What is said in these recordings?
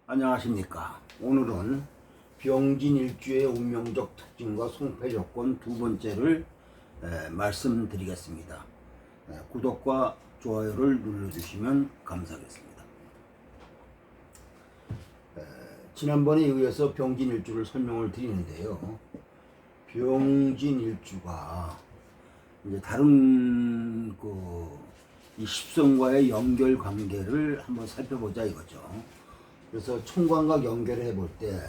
안녕하십니까. 오늘은 병진일주의 운명적 특징과 송패 조건 두 번째를 말씀드리겠습니다. 구독과 좋아요를 눌러주시면 감사하겠습니다. 지난번에 이어서 병진일주를 설명을 드리는데요. 병진일주가 이제 다른 이 십성과의 연결 관계를 한번 살펴보자 이거죠. 그래서 총관과 연결해 볼 때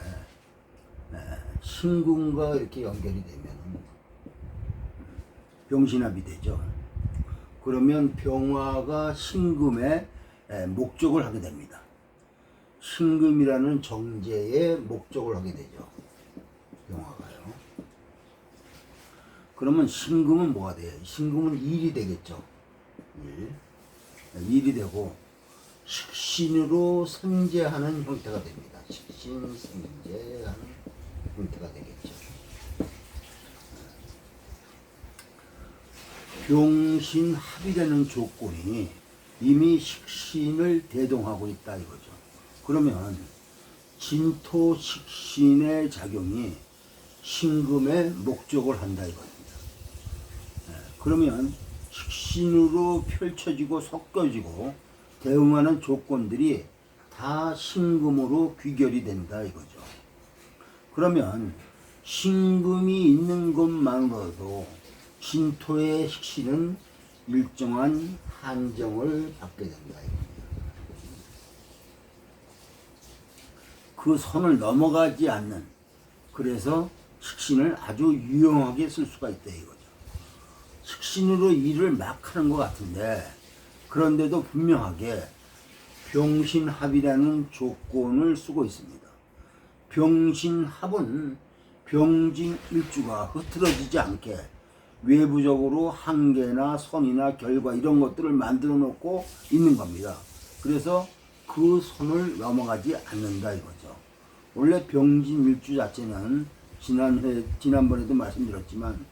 신금과 이렇게 연결이 되면 병신합이 되죠. 그러면 병화가 신금의 목적을 하게 됩니다. 신금이라는 정제의 목적을 하게 되죠. 병화가요. 그러면 신금은 뭐가 돼요? 신금은 일이 되겠죠. 일이 되고 식신으로 생재하는 형태가 됩니다. 식신, 생재하는 형태가 되겠죠. 병신합이라는 조건이 이미 식신을 대동하고 있다 이거죠. 그러면 진토 식신의 작용이 신금의 목적을 한다 이겁니다. 그러면 식신으로 펼쳐지고 섞여지고 대응하는 조건들이 다 신금으로 귀결이 된다 이거죠. 그러면 신금이 있는 것만으로도 진토의 식신은 일정한 한정을 받게 된다 이겁니다. 그 선을 넘어가지 않는, 그래서 식신을 아주 유용하게 쓸 수가 있다 이거죠. 식신으로 일을 막 하는 것 같은데, 그런데도 분명하게 병신합이라는 조건을 쓰고 있습니다. 병신합은 병진일주가 흐트러지지 않게 외부적으로 한계나 선이나 결과 이런 것들을 만들어 놓고 있는 겁니다. 그래서 그 선을 넘어가지 않는다 이거죠. 원래 병진일주 자체는 지난번에도 말씀드렸지만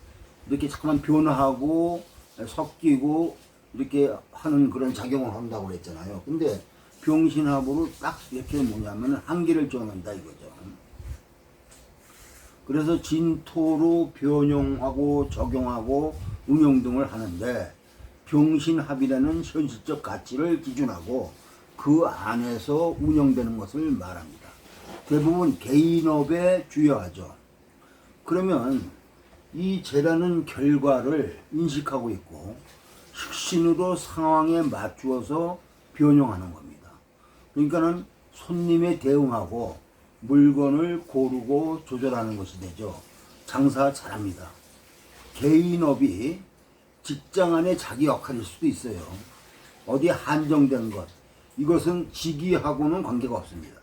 이렇게 잠깐만 변화하고 섞이고 이렇게 하는 그런 작용을 한다고 그랬잖아요. 근데 병신합으로 딱 이렇게 뭐냐면 한계를 정한다 이거죠. 그래서 진토로 변용하고 적용하고 응용 등을 하는데 병신합이라는 현실적 가치를 기준하고 그 안에서 운영되는 것을 말합니다. 대부분 개인업에 주요하죠. 그러면 이 재라는 결과를 인식하고 있고 식신으로 상황에 맞추어서 변형하는 겁니다. 그러니까는 손님에 대응하고 물건을 고르고 조절하는 것이 되죠. 장사 잘합니다. 개인업이 직장 안에 자기 역할일 수도 있어요. 어디에 한정된 것, 이것은 직위하고는 관계가 없습니다.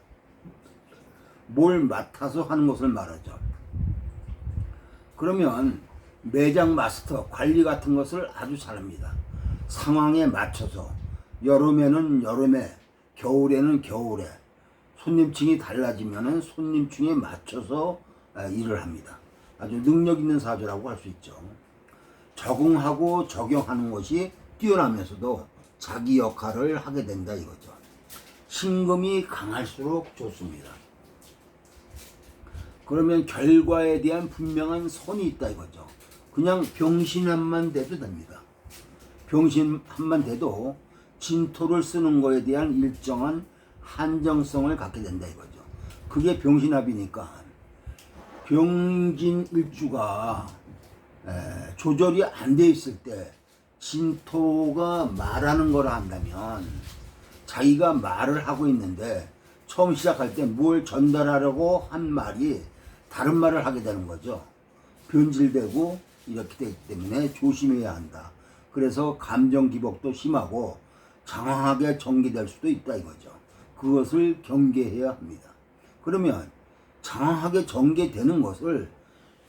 뭘 맡아서 하는 것을 말하죠. 그러면 매장 마스터, 관리 같은 것을 아주 잘합니다. 상황에 맞춰서 여름에는 여름에, 겨울에는 겨울에, 손님층이 달라지면 손님층에 맞춰서 일을 합니다. 아주 능력 있는 사주라고 할 수 있죠. 적응하고 적용하는 것이 뛰어나면서도 자기 역할을 하게 된다 이거죠. 신금이 강할수록 좋습니다. 그러면 결과에 대한 분명한 선이 있다 이거죠. 그냥 병신합만 돼도 됩니다. 병신합만 돼도 진토를 쓰는 거에 대한 일정한 한정성을 갖게 된다 이거죠. 그게 병신합이니까 병진일주가 조절이 안 돼 있을 때 진토가 말하는 거라 한다면 자기가 말을 하고 있는데 처음 시작할 때 뭘 전달하려고 한 말이 다른 말을 하게 되는 거죠. 변질되고 이렇게 되기 때문에 조심해야 한다. 그래서 감정 기복도 심하고 장황하게 전개될 수도 있다 이거죠. 그것을 경계해야 합니다. 그러면 장황하게 전개되는 것을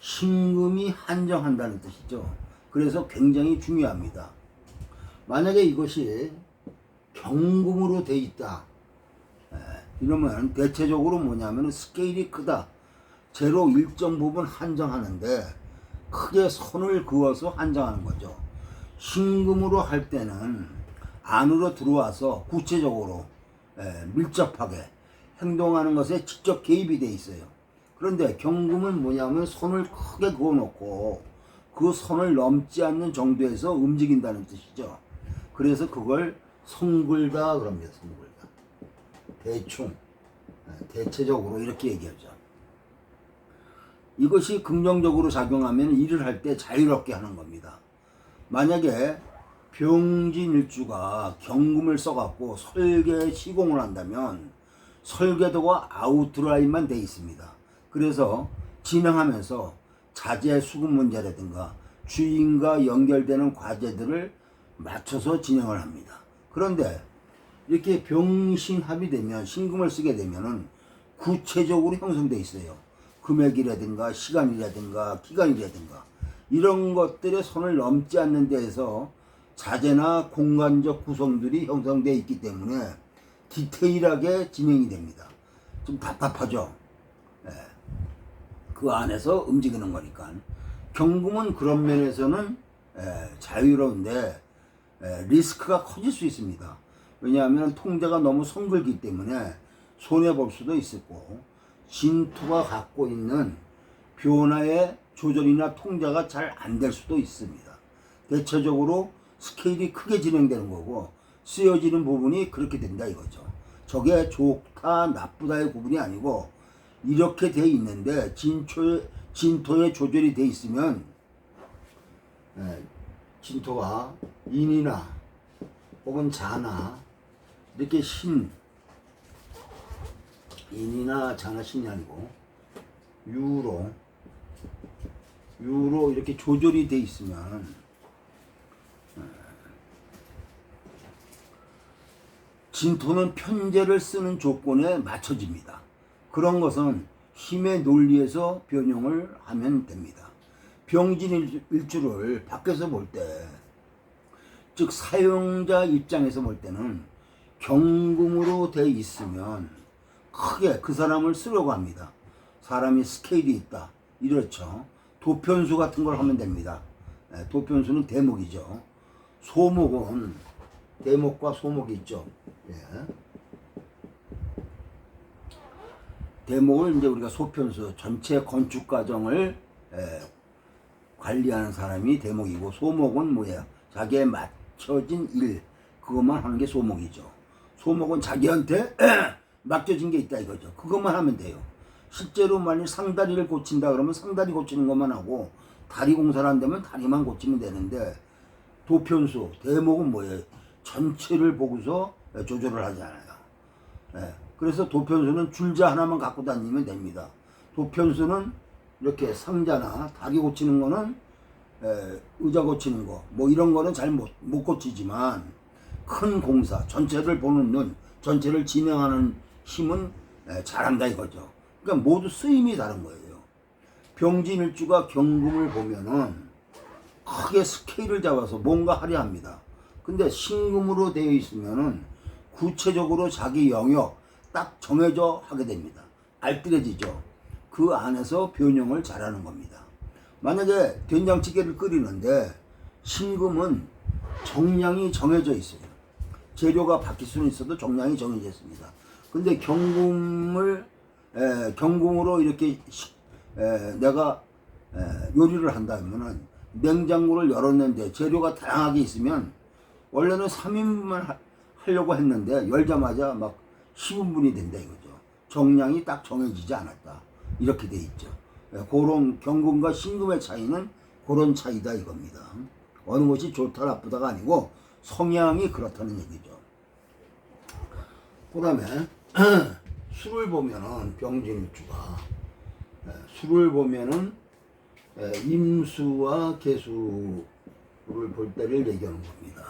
신금이 한정한다는 뜻이죠. 그래서 굉장히 중요합니다. 만약에 이것이 경금으로 돼 있다 이러면 대체적으로 뭐냐면 스케일이 크다. 제로 일정 부분 한정하는데 크게 선을 그어서 한정하는 거죠. 신금으로 할 때는 안으로 들어와서 구체적으로 밀접하게 행동하는 것에 직접 개입이 돼 있어요. 그런데 경금은 뭐냐면 손을 크게 그어놓고 그 선을 넘지 않는 정도에서 움직인다는 뜻이죠. 그래서 그걸 성불다 그럽니다. 성불다. 대충 대체적으로 이렇게 얘기하죠. 이것이 긍정적으로 작용하면 일을 할 때 자유롭게 하는 겁니다. 만약에 병진일주가 경금을 써갖고 설계에 시공을 한다면 설계도가 아웃라인만 돼 있습니다. 그래서 진행하면서 자재 수급 문제라든가 주인과 연결되는 과제들을 맞춰서 진행을 합니다. 그런데 이렇게 병신합이 되면 신금을 쓰게 되면은 구체적으로 형성돼 있어요. 금액이라든가 시간이라든가 기간이라든가 이런 것들의 선을 넘지 않는 데에서 자재나 공간적 구성들이 형성되어 있기 때문에 디테일하게 진행이 됩니다. 좀 답답하죠. 예. 그 안에서 움직이는 거니까. 경금은 그런 면에서는 자유로운데 리스크가 커질 수 있습니다. 왜냐하면 통제가 너무 성글기 때문에 손해볼 수도 있었고 진토가 갖고 있는 변화의 조절이나 통제가 잘 안 될 수도 있습니다. 대체적으로 스케일이 크게 진행되는 거고 쓰여지는 부분이 그렇게 된다 이거죠. 저게 좋다 나쁘다의 구분이 아니고 이렇게 돼 있는데 진토의 조절이 돼 있으면 진토가 인이나 혹은 자나 이렇게 인이나 자나 신이 아니고 유로 이렇게 조절이 돼 있으면 진토는 편제를 쓰는 조건에 맞춰집니다. 그런 것은 힘의 논리에서 변형을 하면 됩니다. 병진일주를 밖에서 볼 때, 즉 사용자 입장에서 볼 때는 경금으로 돼 있으면 크게 그 사람을 쓰려고 합니다. 사람이 스케일이 있다. 이렇죠. 도편수 같은 걸 하면 됩니다. 도편수는 대목이죠. 소목은 대목과 소목이 있죠. 예. 대목을 이제 우리가 소편수 전체 건축 과정을 관리하는 사람이 대목이고 소목은 뭐예요? 자기에 맞춰진 일 그것만 하는 게 소목이죠. 소목은 자기한테 맡겨진 게 있다 이거죠. 그것만 하면 돼요. 실제로 만약 상다리를 고친다 그러면 상다리 고치는 것만 하고 다리 공사를 한다면 다리만 고치면 되는데 도편수 대목은 뭐예요? 전체를 보고서 조절을 하잖아요. 그래서 도편수는 줄자 하나만 갖고 다니면 됩니다. 도편수는 이렇게 상자나 다리 고치는 거는 의자 고치는 거 뭐 이런 거는 잘 못 고치지만 큰 공사 전체를 보는 눈 전체를 진행하는 힘은 잘한다 이거죠. 그러니까 모두 쓰임이 다른 거예요. 병진일주가 경금을 보면은 크게 스케일을 잡아서 뭔가 하려 합니다. 근데 신금으로 되어 있으면은 구체적으로 자기 영역 딱 정해져 하게 됩니다. 알뜰해지죠. 그 안에서 변형을 잘하는 겁니다. 만약에 된장찌개를 끓이는데 신금은 정량이 정해져 있어요. 재료가 바뀔 수는 있어도 정량이 정해져 있습니다. 근데 경금으로 이렇게 내가 요리를 한다면은 냉장고를 열었는데 재료가 다양하게 있으면 원래는 3인분만 하려고 했는데 열자마자 막 10인분이 된다 이거죠. 정량이 딱 정해지지 않았다. 이렇게 돼 있죠. 그런 경금과 신금의 차이는 그런 차이다 이겁니다. 어느 것이 좋다 나쁘다가 아니고 성향이 그렇다는 얘기죠. 그 다음에 수를 보면은 병진일주가 수를 보면은 임수와 개수를 볼 때를 얘기하는 겁니다.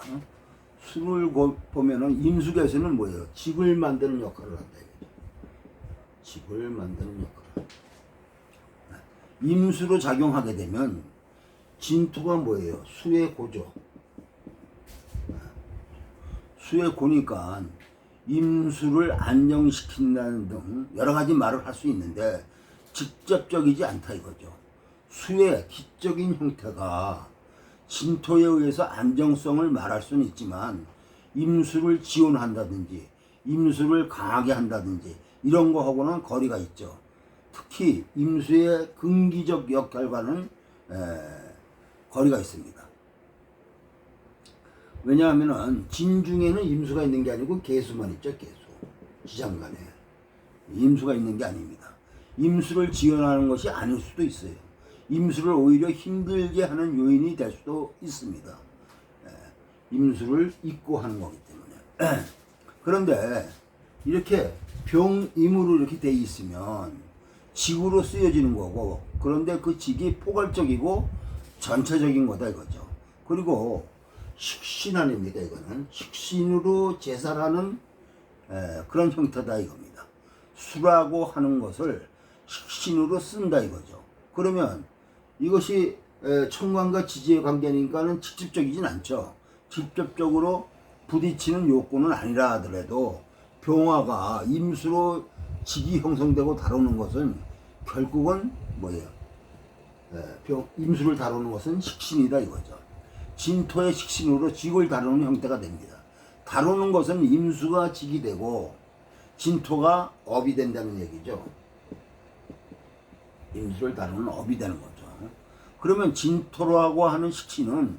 수를 보면은 임수 개수는 뭐예요? 집을 만드는 역할을 한다 이거죠. 집을 만드는 역할. 임수로 작용하게 되면 진토가 뭐예요? 수의 고죠. 수의 고니까 임수를 안정시킨다는 등 여러 가지 말을 할 수 있는데 직접적이지 않다 이거죠. 수의 기적인 형태가 진토에 의해서 안정성을 말할 수는 있지만 임수를 지원한다든지 임수를 강하게 한다든지 이런 거하고는 거리가 있죠. 특히 임수의 근기적 역할과는 거리가 있습니다. 왜냐하면은 진중에는 임수가 있는 게 아니고 계수만 있죠. 계수. 지장간에 임수가 있는 게 아닙니다. 임수를 지연하는 것이 아닐 수도 있어요. 임수를 오히려 힘들게 하는 요인이 될 수도 있습니다. 임수를 잊고 하는 거기 때문에. 그런데 이렇게 병임으로 이렇게 돼 있으면 직으로 쓰여지는 거고, 그런데 그 직이 포괄적이고 전체적인 거다 이거죠. 그리고 식신 아닙니다. 이거는 식신으로 제사라는 그런 형태다 이겁니다. 수라고 하는 것을 식신으로 쓴다 이거죠. 그러면 이것이 천간과 지지의 관계니까는 직접적이진 않죠. 직접적으로 부딪히는 욕구는 아니라 하더라도 병화가 임수로 직이 형성되고 다루는 것은 결국은 뭐예요? 임수를 다루는 것은 식신이다 이거죠. 진토의 식신으로 직을 다루는 형태가 됩니다. 다루는 것은 임수가 직이 되고 진토가 업이 된다는 얘기죠. 임수를 다루는 업이 되는 거죠. 그러면 진토라고 하는 식신은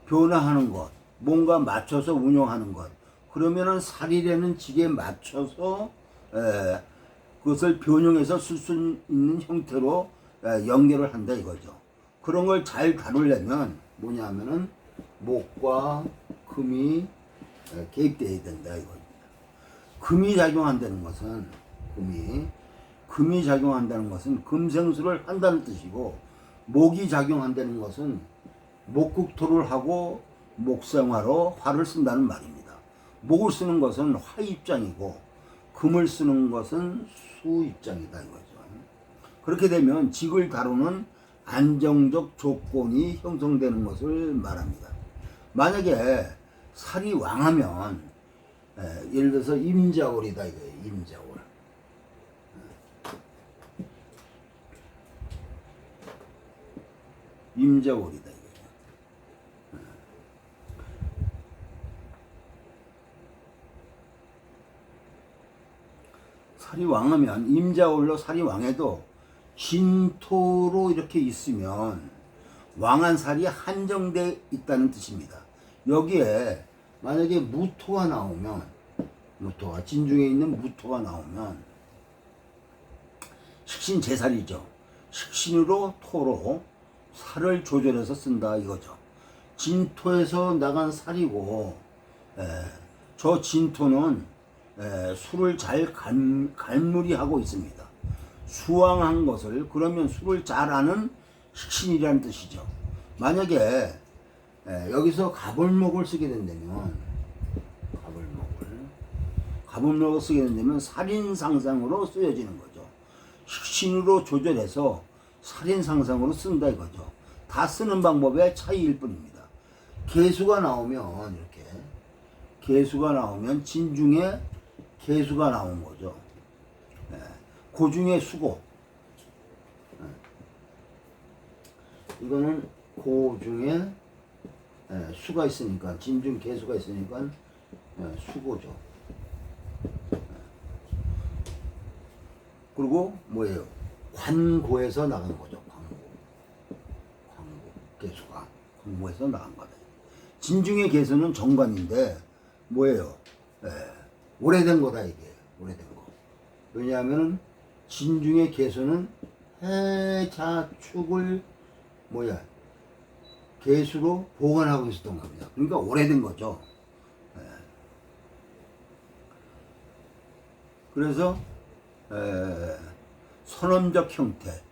변화하는 것, 뭔가 맞춰서 운영하는 것. 그러면은 살이라는 직에 맞춰서 그것을 변형해서 쓸 수 있는 형태로 연결을 한다 이거죠. 그런 걸 잘 다루려면 뭐냐 하면은 목과 금이 개입되어야 된다 이겁니다. 금이 작용한다는 것은 금이 작용한다는 것은 금생수를 한다는 뜻이고, 목이 작용한다는 것은 목국토를 하고 목생화로 화를 쓴다는 말입니다. 목을 쓰는 것은 화 입장이고 금을 쓰는 것은 수 입장이다 이거죠. 그렇게 되면 직을 다루는 안정적 조건이 형성되는 것을 말합니다. 만약에 살이 왕하면 예를 들어서 임자월이다 이거예요. 임자월. 임자월이다 이거예요. 살이 왕하면 임자월로 살이 왕해도 진토로 이렇게 있으면 왕한 살이 한정돼 있다는 뜻입니다. 여기에 만약에 무토가 나오면, 무토가 진중에 있는 무토가 나오면 식신 제살이죠. 식신으로 토로 살을 조절해서 쓴다 이거죠. 진토에서 나간 살이고 저 진토는 술을 잘 갈무리하고 있습니다. 수왕한 것을, 그러면 술을 잘하는 식신이라는 뜻이죠. 만약에 여기서 가볼목을 쓰게 된다면, 가볼목을 쓰게 된다면 살인상상으로 쓰여지는 거죠. 식신으로 조절해서 살인상상으로 쓴다 이거죠. 다 쓰는 방법의 차이일 뿐입니다. 개수가 나오면 이렇게 개수가 나오면 진중에 개수가 나온 거죠. 고중에 수고. 이거는 고중에 수가 있으니까, 진중 개수가 있으니까 수고죠. 그리고 뭐예요? 관고에서 나간 거죠. 관고 개수가 관고에서 나간 거다. 진중의 개수는 정관인데 뭐예요? 오래된 거다 이게. 오래된 거. 왜냐하면은 진중의 개수는 해자축을 개수로 보관하고 있었던 겁니다. 그러니까 오래된 거죠. 그래서 선언적 형태,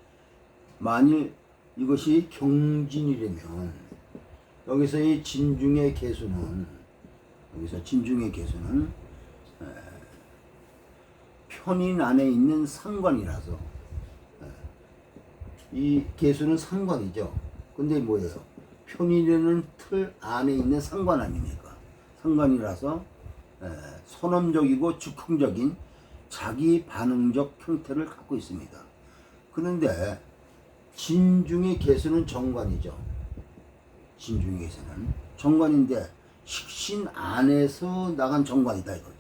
만일 이것이 경진이라면 여기서의 진중의 개수는 편인 안에 있는 상관이라서, 이 개수는 상관이죠. 근데 뭐예요? 편인이라는 틀 안에 있는 상관 아닙니까? 상관이라서 선언적이고 즉흥적인 자기 반응적 형태를 갖고 있습니다. 그런데 진중의 개수는 정관이죠. 진중의 개수는 정관인데 식신 안에서 나간 정관이다 이거죠.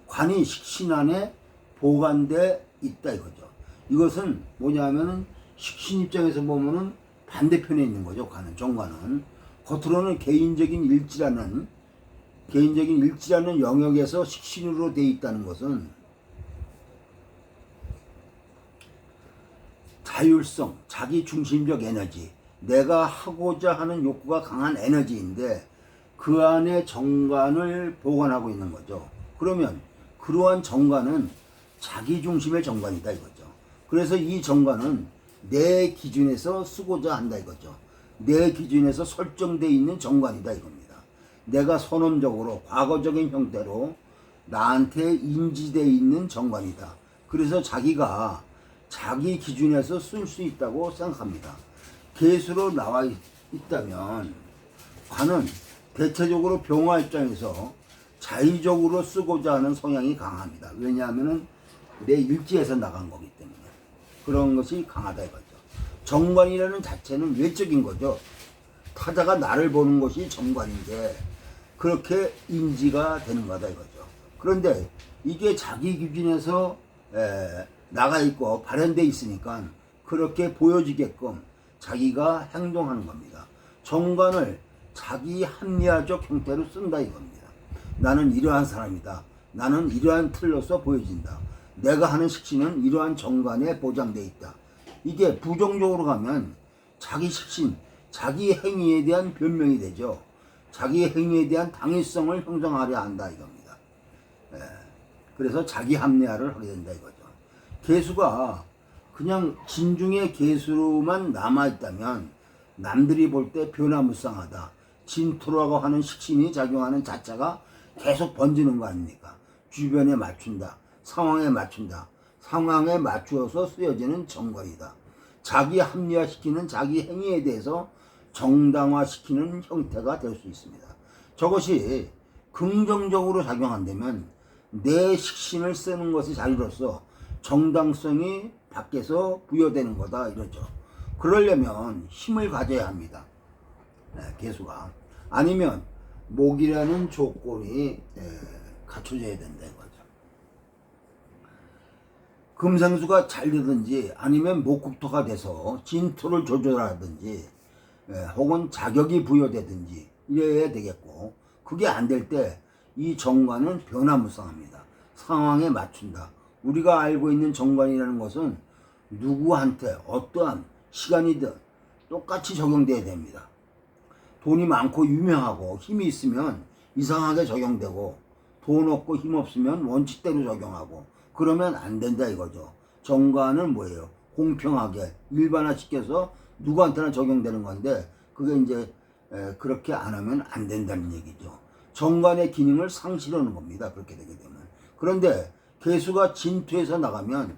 관이 식신 안에 보관돼 있다 이거죠. 이것은 뭐냐면은 식신 입장에서 보면은 반대편에 있는 거죠. 관은, 정관은 겉으로는 개인적인 일지라는 영역에서 식신으로 돼 있다는 것은 자율성, 자기 중심적 에너지, 내가 하고자 하는 욕구가 강한 에너지인데 그 안에 정관을 보관하고 있는 거죠. 그러면 그러한 정관은 자기 중심의 정관이다 이거죠. 그래서 이 정관은 내 기준에서 쓰고자 한다 이거죠. 내 기준에서 설정되어 있는 정관이다 이겁니다. 내가 선언적으로 과거적인 형태로 나한테 인지되어 있는 정관이다. 그래서 자기가 자기 기준에서 쓸 수 있다고 생각합니다. 개수로 나와 있다면 관은 대체적으로 병화 입장에서 자의적으로 쓰고자 하는 성향이 강합니다. 왜냐하면 내 일지에서 나간 거기 때문에 그런 것이 강하다 이거죠. 정관이라는 자체는 외적인 거죠. 타자가 나를 보는 것이 정관인데 그렇게 인지가 되는 거다 이거죠. 그런데 이게 자기 기준에서 나가 있고 발현되어 있으니까 그렇게 보여지게끔 자기가 행동하는 겁니다. 정관을 자기 합리화적 형태로 쓴다 이겁니다. 나는 이러한 사람이다. 나는 이러한 틀로서 보여진다. 내가 하는 식신은 이러한 정관에 보장되어 있다. 이게 부정적으로 가면 자기 식신, 자기 행위에 대한 변명이 되죠. 자기 행위에 대한 당위성을 형성하려 한다 이겁니다. 그래서 자기 합리화를 하게 된다 이거죠. 개수가 그냥 진중의 개수로만 남아있다면 남들이 볼 때 변화무쌍하다. 진토라고 하는 식신이 작용하는 자체가 계속 번지는 거 아닙니까? 주변에 맞춘다. 상황에 맞춘다. 상황에 맞추어서 쓰여지는 정관이다. 자기 합리화시키는 자기 행위에 대해서 정당화시키는 형태가 될 수 있습니다. 저것이 긍정적으로 작용한다면 내 식신을 쓰는 것이 자리로서 정당성이 밖에서 부여되는 거다 이러죠. 그러려면 힘을 가져야 합니다. 개수가. 아니면 목이라는 조건이 갖춰져야 된다 이거죠. 금생수가 잘 되든지 아니면 목국토가 돼서 진토를 조절하든지 혹은 자격이 부여되든지 이래야 되겠고 그게 안 될 때 이 정관은 변화무쌍합니다. 상황에 맞춘다. 우리가 알고 있는 정관이라는 것은 누구한테 어떠한 시간이든 똑같이 적용돼야 됩니다. 돈이 많고 유명하고 힘이 있으면 이상하게 적용되고 돈 없고 힘 없으면 원칙대로 적용하고 그러면 안 된다 이거죠. 정관은 뭐예요? 공평하게 일반화시켜서 누구한테나 적용되는 건데 그게 이제 그렇게 안 하면 안 된다는 얘기죠. 정관의 기능을 상실하는 겁니다. 그렇게 되게 되면. 그런데 개수가 진토에서 나가면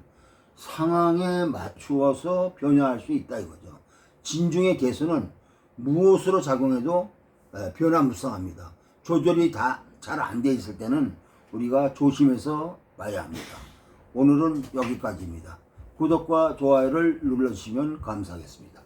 상황에 맞추어서 변화할 수 있다 이거죠. 진중의 개수는 무엇으로 작용해도 변화무쌍합니다. 조절이 다 잘 안 돼 있을 때는 우리가 조심해서 봐야 합니다. 오늘은 여기까지입니다. 구독과 좋아요를 눌러주시면 감사하겠습니다.